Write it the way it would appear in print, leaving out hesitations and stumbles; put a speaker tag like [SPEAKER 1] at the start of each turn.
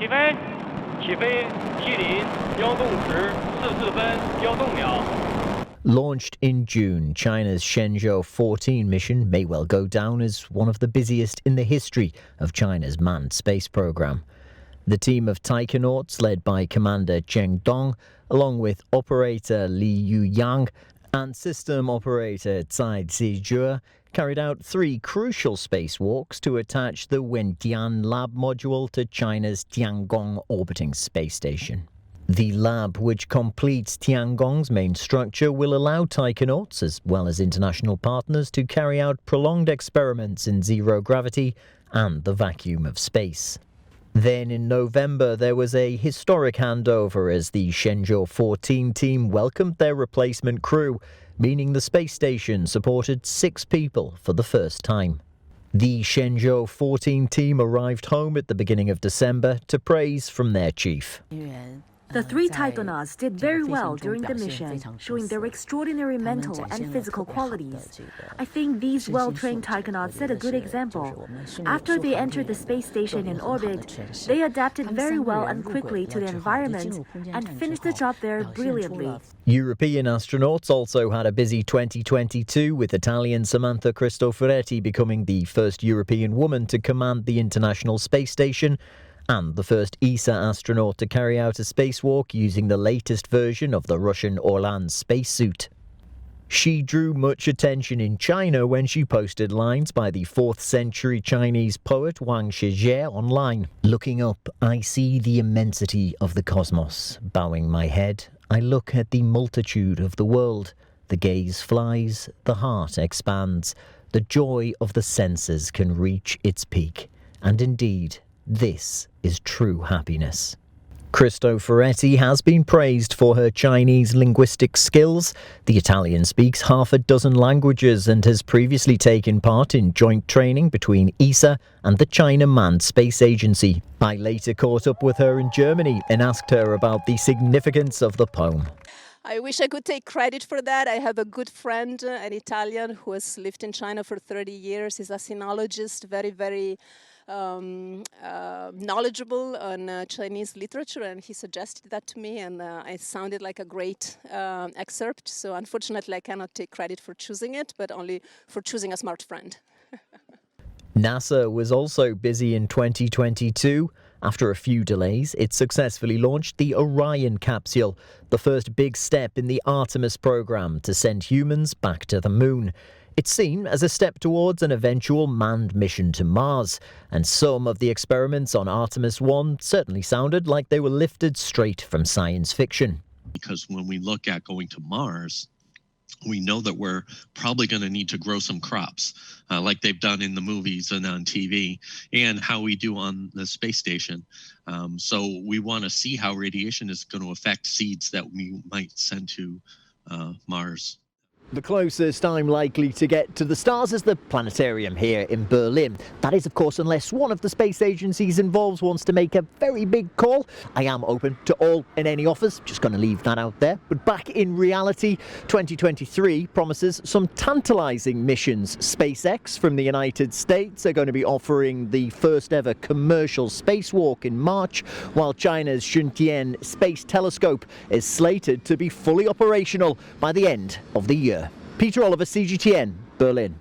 [SPEAKER 1] 起飞，起飞距离标动时44分标动秒。
[SPEAKER 2] Launched in June, China's Shenzhou 14 mission may well go down as one of the busiest in the history of China's manned space program. The team of taikonauts, led by Commander Cheng Dong, along with operator Li Yuyang and system operator Cai Zijue, carried out 3 crucial spacewalks to attach the Wendian lab module to China's Tiangong orbiting space station. The lab, which completes Tiangong's main structure, will allow taikonauts, as well as international partners, to carry out prolonged experiments in zero gravity and the vacuum of space. Then in November, there was a historic handover as the Shenzhou 14 team welcomed their replacement crew, meaning the space station supported 6 people for the first time. The Shenzhou 14 team arrived home at the beginning of December to praise from their chief.
[SPEAKER 3] The 3 taikonauts did very well during the mission, showing their extraordinary mental and physical qualities. I think these well-trained taikonauts set a good example. After they entered the space station in orbit, they adapted very well and quickly to the environment and finished the job there brilliantly.
[SPEAKER 2] European astronauts also had a busy 2022, with Italian Samantha Cristoforetti becoming the first European woman to command the International Space Station and the first ESA astronaut to carry out a spacewalk using the latest version of the Russian Orlan spacesuit. She drew much attention in China when she posted lines by the 4th century Chinese poet Wang Shijie online. Looking up, I see the immensity of the cosmos. Bowing my head, I look at the multitude of the world. The gaze flies, the heart expands. The joy of the senses can reach its peak. And indeed, this is true happiness. Cristoforetti has been praised for her Chinese linguistic skills. The Italian speaks half a dozen languages and has previously taken part in joint training between ESA and the China Manned Space Agency. I later caught up with her in Germany and asked her about the significance of the poem.
[SPEAKER 4] I wish I could take credit for that. I have a good friend, an Italian, who has lived in China for 30 years. He's a sinologist, very knowledgeable on Chinese literature, and he suggested that to me, and it sounded like a great excerpt. So unfortunately I cannot take credit for choosing it, but only for choosing a smart friend.
[SPEAKER 2] NASA was also busy in 2022. After a few delays, it successfully launched the Orion capsule, the first big step in the Artemis program to send humans back to the moon. It's seen as a step towards an eventual manned mission to Mars, and some of the experiments on Artemis 1 certainly sounded like they were lifted straight from science fiction.
[SPEAKER 5] Because when we look at going to Mars, we know that we're probably going to need to grow some crops, like they've done in the movies and on TV, and how we do on the space station. So we want to see how radiation is going to affect seeds that we might send to Mars.
[SPEAKER 2] The closest I'm likely to get to the stars is the planetarium here in Berlin. That is, of course, unless one of the space agencies involved wants to make a very big call. I am open to all and any offers, just going to leave that out there. But back in reality, 2023 promises some tantalizing missions. SpaceX from the United States are going to be offering the first ever commercial spacewalk in March, while China's CGTN space telescope is slated to be fully operational by the end of the year. Peter Oliver, CGTN, Berlin.